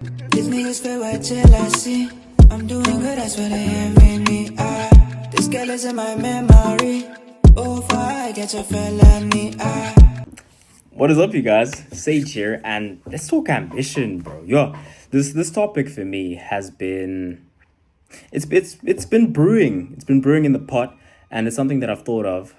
These niggas feel what jealousy. I'm doing good, that's what they envy me. This girl is in my memory. Oh, if I get your felony. What is up, you guys? Sage here, and let's talk ambition, bro. Yo, this topic for me has been it's been brewing. It's been brewing in the pot, and it's something that I've thought of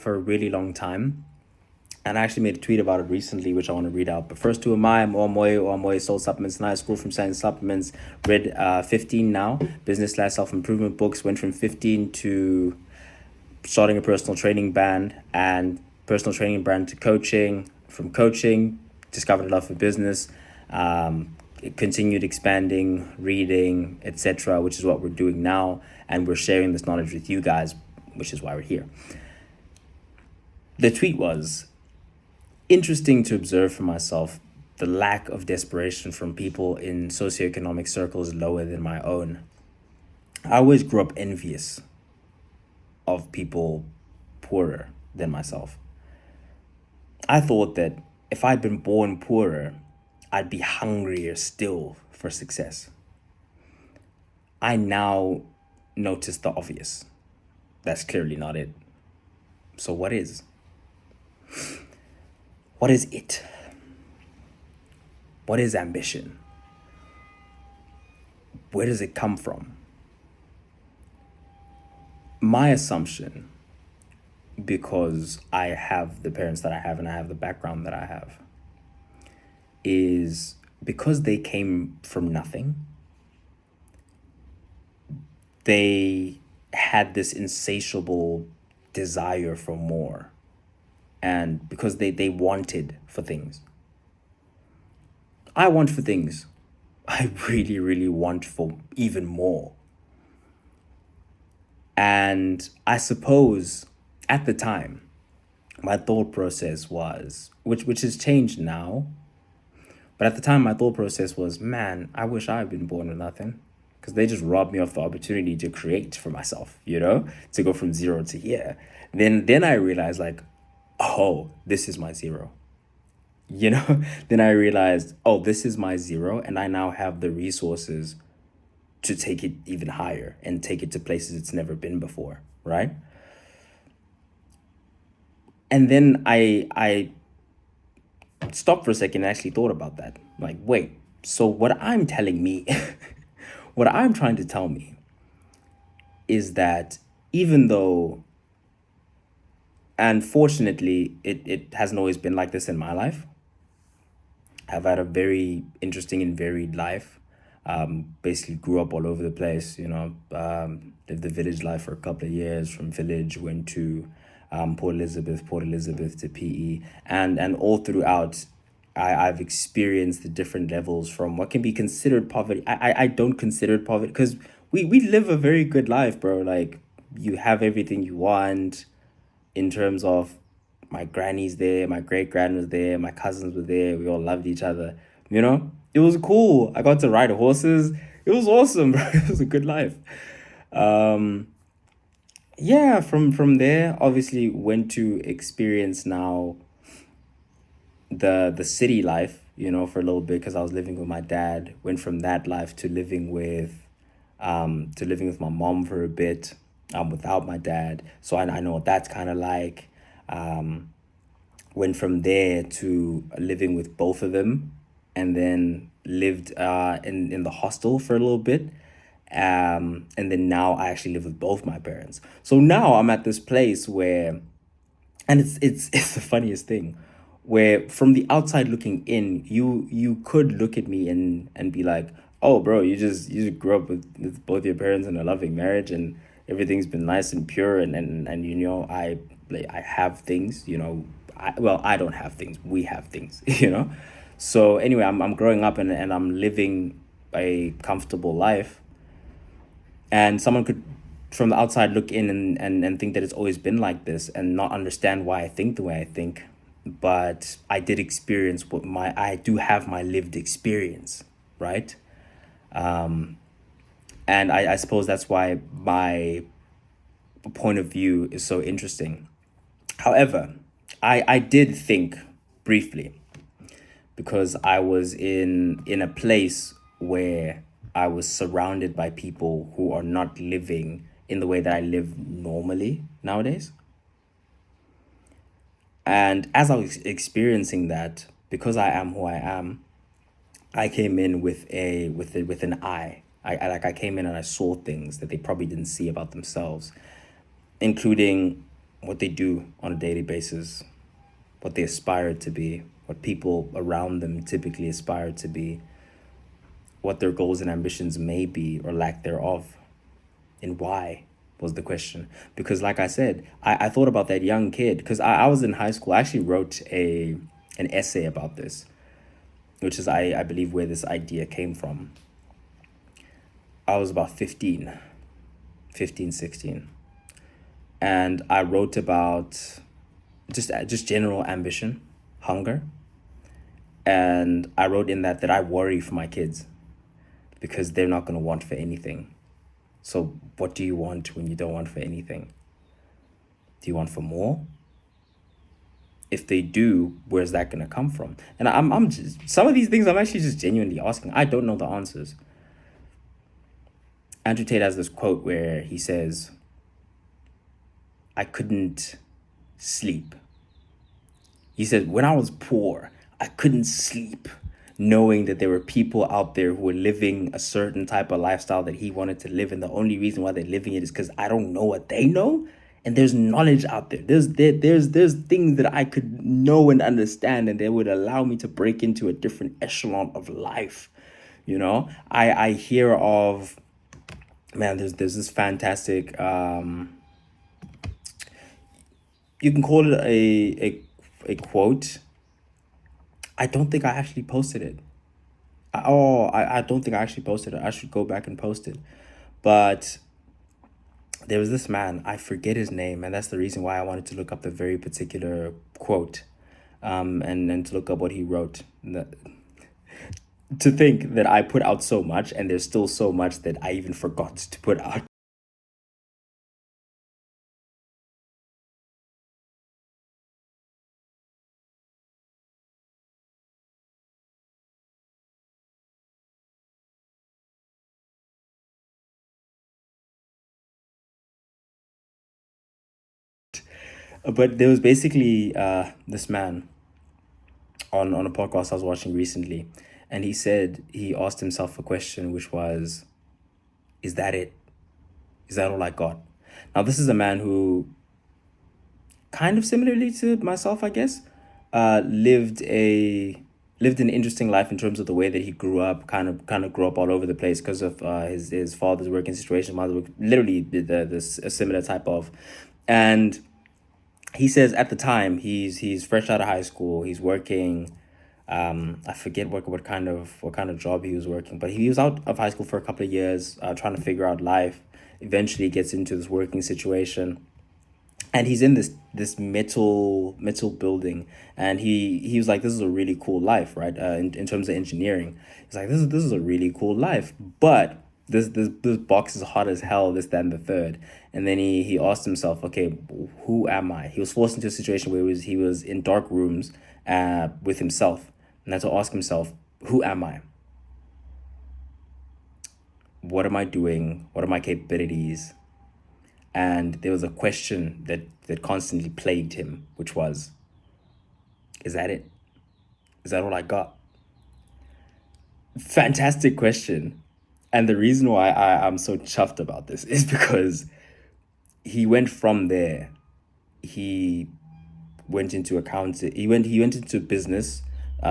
for a really long time. And I actually made a tweet about it recently, which I want to read out. But first, who am I? I'm Omoy, sold supplements in high school from selling supplements. Read 15 now, business/slash self-improvement books. Went from 15 to starting a personal training brand and personal training brand to coaching. From coaching, discovered a love for business. It continued expanding, reading, etc., which is what we're doing now. And we're sharing this knowledge with you guys, which is why we're here. The tweet was interesting to observe for myself the lack of desperation from people in socioeconomic circles lower than my own. I always grew up envious of people poorer than myself. I thought that if I'd been born poorer, I'd be hungrier still for success. I now notice the obvious. That's clearly not it. So what is? What is it? What is ambition? Where does it come from? My assumption, because I have the parents that I have and I have the background that I have, is because they came from nothing. They had this insatiable desire for more. And because they wanted for things. I want for things. I really, really want for even more. And I suppose at the time, my thought process was, which has changed now, but at the time my thought process was, man, I wish I had been born with nothing. Because they just robbed me of the opportunity to create for myself, to go from zero to here. Then I realized, like, oh, this is my zero. Then I realized, oh, this is my zero, and I now have the resources to take it even higher and take it to places it's never been before, right? And then I stopped for a second and actually thought about that. Like, wait, so what I'm telling me, what I'm trying to tell me is that even though, and fortunately, it hasn't always been like this in my life. I've had a very interesting and varied life. Basically grew up all over the place, lived the village life for a couple of years. From village, went to Port Elizabeth to PE. And all throughout, I've experienced the different levels from what can be considered poverty. I don't consider it poverty because we live a very good life, bro. Like, you have everything you want in terms of my granny's there, my great grand was there, my cousins were there, we all loved each other. It was cool. I got to ride horses. It was awesome, bro. It was a good life. Yeah, from there, obviously went to experience now the city life, for a little bit because I was living with my dad. Went from that life to living with my mom for a bit, without my dad. So I know what that's kind of like. Went from there to living with both of them, and then lived in the hostel for a little bit. And then now I actually live with both my parents. So now I'm at this place where, and it's the funniest thing, where from the outside looking in, you could look at me and be like, oh, bro, you just grew up with both your parents in a loving marriage, and everything's been nice and pure, and I have things, I don't have things, we have things. So anyway, I'm growing up, and I'm living a comfortable life, and someone could from the outside look in and think that it's always been like this and not understand why I think the way I think. But I did experience I do have my lived experience, right? And I suppose that's why my point of view is so interesting. However, I did think briefly, because I was in a place where I was surrounded by people who are not living in the way that I live normally nowadays. And as I was experiencing that, because I am who I am, I came in with an eye. I came in and I saw things that they probably didn't see about themselves, including what they do on a daily basis, what they aspire to be, what people around them typically aspire to be, what their goals and ambitions may be or lack thereof, and why was the question. Because like I said, I thought about that young kid because I was in high school. I actually wrote an essay about this, which is I believe where this idea came from. I was about 16, and I wrote about just general ambition, hunger, and I wrote in that I worry for my kids because they're not going to want for anything. So what do you want when you don't want for anything? Do you want for more? If they do, where's that going to come from? And I'm just, some of these things I'm actually just genuinely asking. I don't know the answers. Andrew Tate has this quote where he says, I couldn't sleep. He said, when I was poor, I couldn't sleep knowing that there were people out there who were living a certain type of lifestyle that he wanted to live. And the only reason why they're living it is because I don't know what they know. And there's knowledge out there. There's things that I could know and understand, and they would allow me to break into a different echelon of life. You know, I hear of, man, there's this fantastic you can call it a quote. I don't think I actually posted it. I don't think I actually posted it. I should go back and post it. But there was this man, I forget his name, and that's the reason why I wanted to look up the very particular quote, and to look up what he wrote. To think that I put out so much, and there's still so much that I even forgot to put out. But there was basically this man on a podcast I was watching recently, and he said he asked himself a question, which was, "Is that it? Is that all I got?" Now, this is a man who, kind of similarly to myself, I guess, lived an interesting life in terms of the way that he grew up. Kind of grew up all over the place because of his father's working situation, mother literally this a similar type of, and he says at the time he's fresh out of high school. He's working. I forget what kind of job he was working, but he was out of high school for a couple of years, trying to figure out life. Eventually, gets into this working situation, and he's in this metal building, and he was like, this is a really cool life, right? In terms of engineering, he's like, this is a really cool life, but this box is hot as hell, this, that, and the third. And then he asked himself, okay, who am I? He was forced into a situation where he was in dark rooms with himself, and had to ask himself, who am I? What am I doing? What are my capabilities? And there was a question that constantly plagued him, which was, is that it? Is that all I got? Fantastic question. And the reason why I'm so chuffed about this is because he went from there. He went into accounting. He went into business,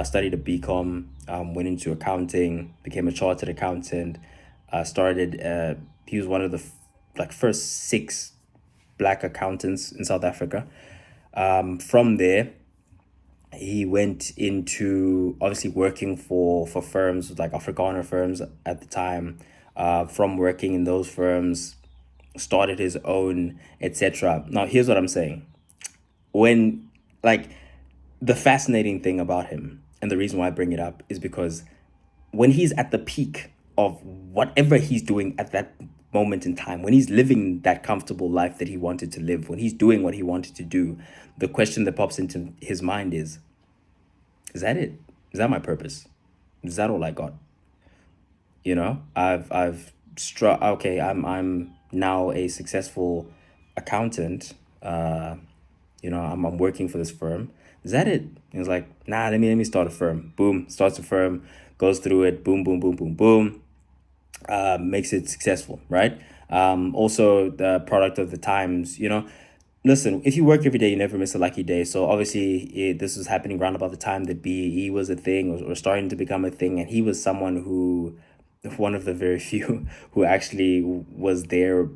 studied a BCom, went into accounting, became a chartered accountant, started. He was one of the first six black accountants in South Africa. From there, he went into obviously working for firms like Afrikaner firms at the time. From working in those firms, started his own, etc. Now, here's what I'm saying. When, like, the fascinating thing about him, and the reason why I bring it up, is because when he's at the peak of whatever he's doing at that moment in time, when he's living that comfortable life that he wanted to live, when he's doing what he wanted to do, the question that pops into his mind is that it? Is that my purpose? Is that all I got? You know, I've struck. Okay, I'm now a successful accountant. I'm working for this firm. Is that it? He was like, nah, let me start a firm. Boom, starts a firm, goes through it. Boom, boom, boom, boom, boom. Makes it successful, right? Also, the product of the times. Listen, if you work every day, you never miss a lucky day. So obviously, this was happening around about the time that BAE was a thing, or starting to become a thing, and he was someone who, one of the very few, who actually was there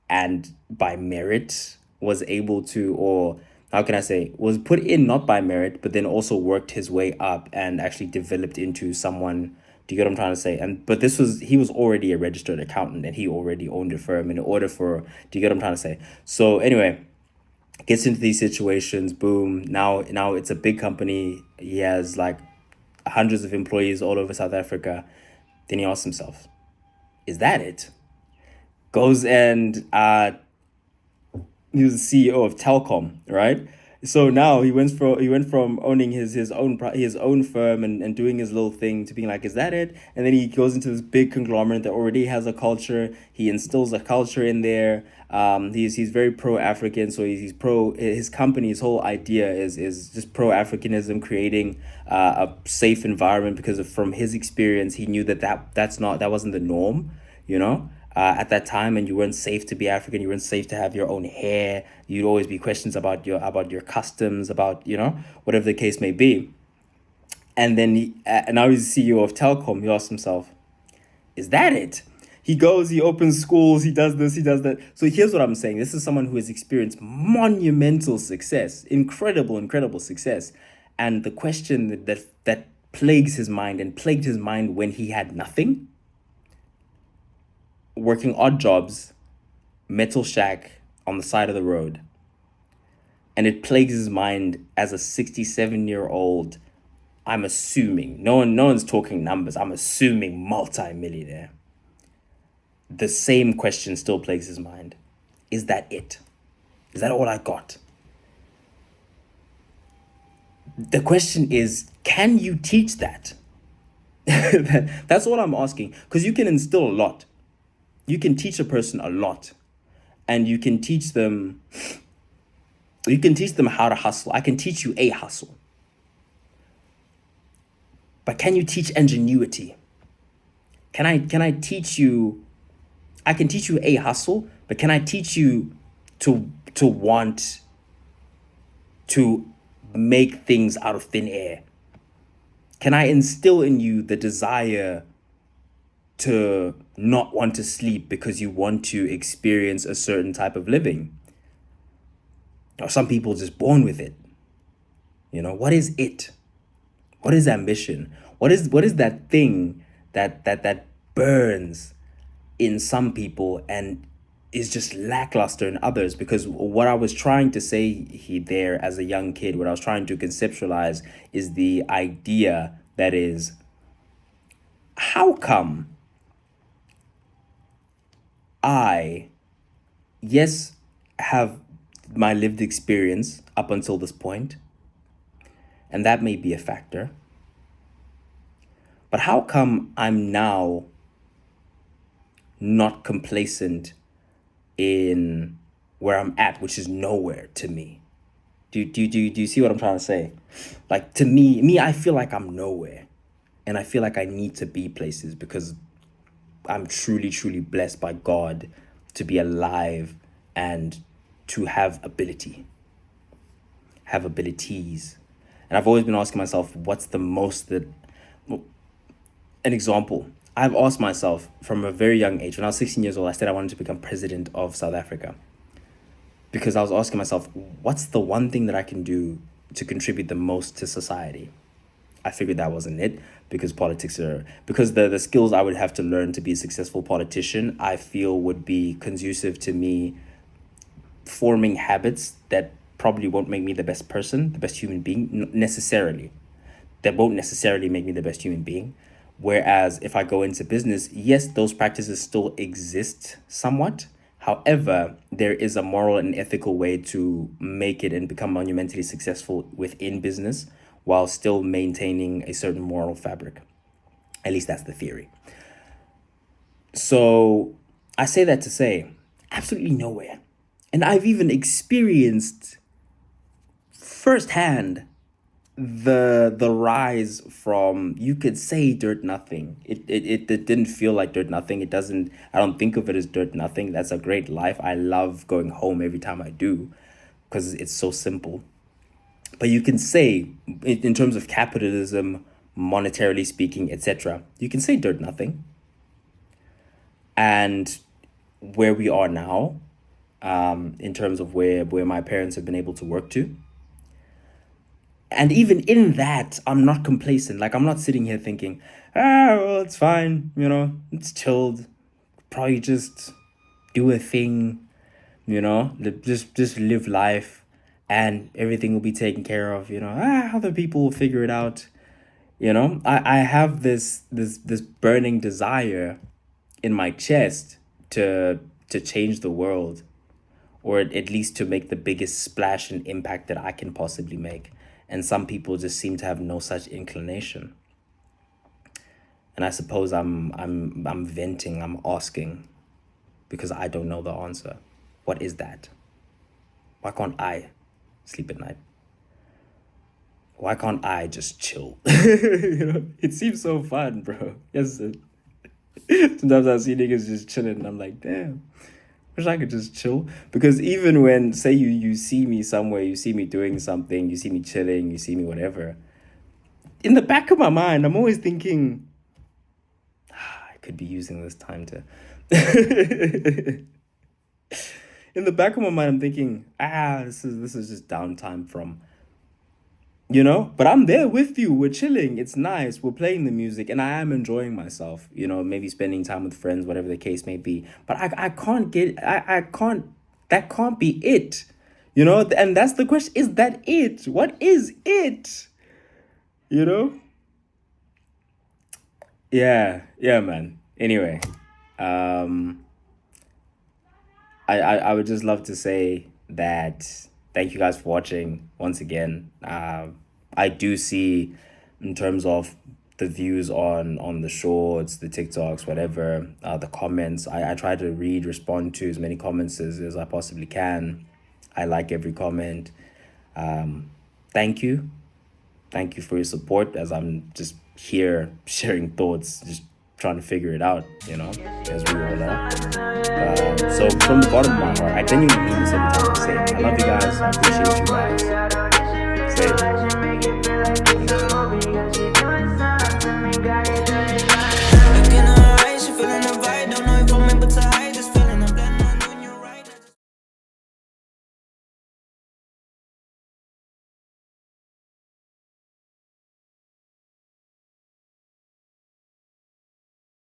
and by merit was able to, or how can I say, was put in not by merit, but then also worked his way up and actually developed into someone. Do you get what I'm trying to say? And but this was he was already a registered accountant and he already owned a firm in order for. Do you get what I'm trying to say? So anyway, gets into these situations. Boom. Now it's a big company. He has like hundreds of employees all over South Africa. Then he asks himself, "Is that it?" Goes and he was the CEO of Telkom, right? So now he went from owning his own firm and doing his little thing to being like, is that it? And then he goes into this big conglomerate that already has a culture. He instills a culture in there. He's very pro African, so he's pro his company's whole idea is just pro Africanism, creating a safe environment because from his experience he knew that wasn't the norm, at that time, and you weren't safe to be African. You weren't safe to have your own hair. You'd always be questions about your customs, about whatever the case may be. And then and now he's CEO of Telkom. He asks himself, "Is that it?" He goes, he opens schools, he does this, he does that. So here's what I'm saying: this is someone who has experienced monumental success, incredible success, and the question that plagues his mind and plagued his mind when he had nothing, working odd jobs, metal shack on the side of the road. And it plagues his mind as a 67-year-old, I'm assuming, no one's talking numbers, I'm assuming multi-millionaire. The same question still plagues his mind. Is that it? Is that all I got? The question is, can you teach that? That's what I'm asking. Because you can instill a lot. You can teach a person a lot, and you can teach them how to hustle. I can teach you a hustle. But can you teach ingenuity? Can I teach you? I can teach you a hustle, but can I teach you to want to make things out of thin air? Can I instill in you the desire to not want to sleep because you want to experience a certain type of living? Or some people just born with it. What is it? What is ambition? What is that thing that burns in some people and is just lackluster in others? Because what I was trying to say there as a young kid, what I was trying to conceptualize is the idea that is, how come I, yes, have my lived experience up until this point, and that may be a factor, but how come I'm now not complacent in where I'm at, which is nowhere to me? Do you see what I'm trying to say? Like, to me, I feel like I'm nowhere, and I feel like I need to be places because I'm truly blessed by God to be alive and to have abilities. And I've always been asking myself, what's the most that, an example, I've asked myself from a very young age, when I was 16 years old, I said I wanted to become president of South Africa. Because I was asking myself, what's the one thing that I can do to contribute the most to society? I figured that wasn't it, because the skills I would have to learn to be a successful politician, I feel would be conducive to me forming habits that probably won't make me the best person, the best human being, necessarily. That won't necessarily make me the best human being. Whereas if I go into business, yes, those practices still exist somewhat. However, there is a moral and ethical way to make it and become monumentally successful within business while still maintaining a certain moral fabric. At least that's the theory. So I say that to say absolutely nowhere. And I've even experienced firsthand the rise from, you could say, dirt nothing. It didn't feel like dirt nothing. It doesn't, I don't think of it as dirt nothing. That's a great life. I love going home every time I do because it's so simple. But you can say, in terms of capitalism, monetarily speaking, etc., you can say dirt nothing. And where we are now, in terms of where my parents have been able to work to. And even in that, I'm not complacent. Like, I'm not sitting here thinking, well, it's fine, it's chilled. Probably just do a thing, just live life, and everything will be taken care of, other people will figure it out. I have this burning desire in my chest to change the world, or at least to make the biggest splash and impact that I can possibly make. And some people just seem to have no such inclination. And I suppose I'm venting, I'm asking, because I don't know the answer. What is that? Why can't I sleep at night? Why can't I just chill? It seems so fun, bro. Yes. Sometimes I see niggas just chilling and I'm like, damn, wish I could just chill. Because even when, say, you see me somewhere, you see me doing something, you see me chilling, you see me whatever, in the back of my mind, I'm always thinking, I could be using this time to... In the back of my mind, I'm thinking, this is just downtime from... But I'm there with you. We're chilling. It's nice. We're playing the music and I am enjoying myself, maybe spending time with friends, whatever the case may be. But I can't that can't be it, and that's the question. Is that it? What is it? Yeah, man. Anyway, I would just love to say that thank you guys for watching once again. I do see, in terms of the views on the shorts, the TikToks, whatever, the comments, I try to respond to as many comments as I possibly can. I like every comment. Thank you. Thank you for your support, as I'm just here sharing thoughts, just trying to figure it out, as we all are. So from the bottom of my heart, I genuinely mean this every time I say it. I love you guys. I appreciate you guys. Say it.